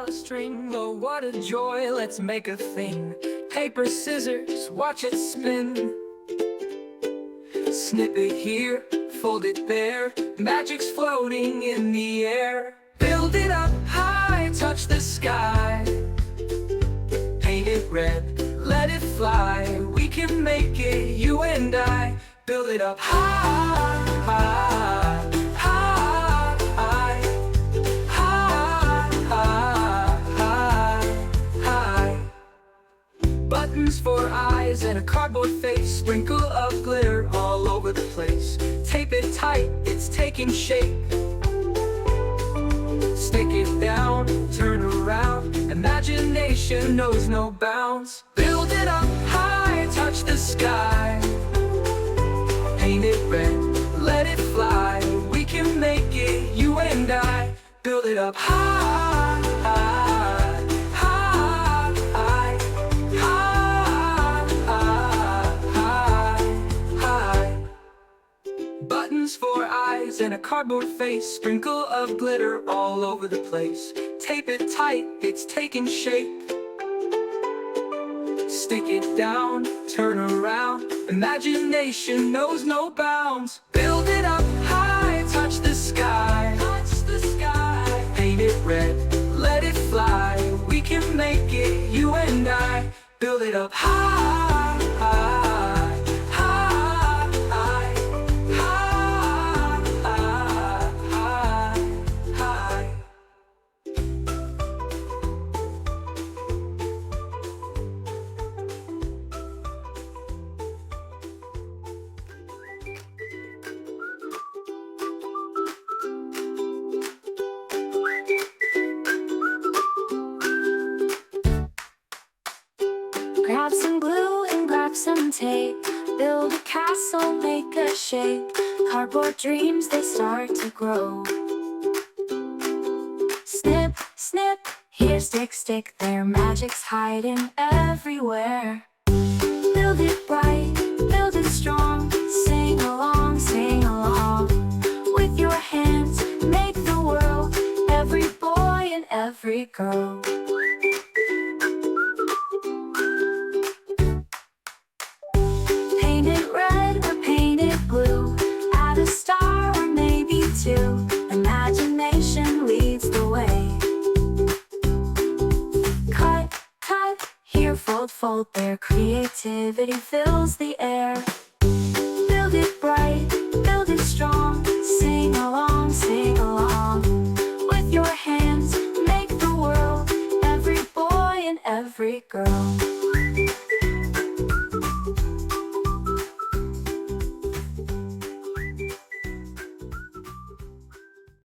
a string. Oh, what a joy, let's make a thing. Paper, scissors, watch it spin. Snip it here, fold it there. Magic's floating in the air. Build it up high, touch the sky. Paint it red, let it fly. We can make it, you and I. Build it up high, high, high, high, high, high, high. Buttons for eyes and a cardboard face. Sprinkle of glitter all over the place. Tape it tight, it's taking shape. Stick it down, turn around. Imagination knows no bounds. Build it up high, touch the sky. Paint it red, let it fly. We can make it, you and I. Build it up high, high, high, high, high, high, high. Buttons for eyes and a cardboard face. Sprinkle of glitter all over the place. Tape it tight, it's taking shape. Stick it down, turn around. Imagination knows no bounds. Build it up high, touch the sky. Touch the sky. Paint it red, let it fly. We can make it, you and I. Build it up high, high, high, high, high, high, high. Grab some glue and grab some tape. Build a castle, make a shape. Cardboard dreams, they start to grow. Snip, snip, here stick, stick there. Magic's hiding everywhere. Build it bright, build it strong. Sing along, sing along. With your hands, make the world. Every boy and every girl. Paint it red or paint it blue. Add a star or maybe two. Imagination leads the way. Cut, cut, here fold, fold there. Creativity fills the air. Build it bright, build it strong. Sing along, sing along. With your hands, make the world. Every boy and every girl.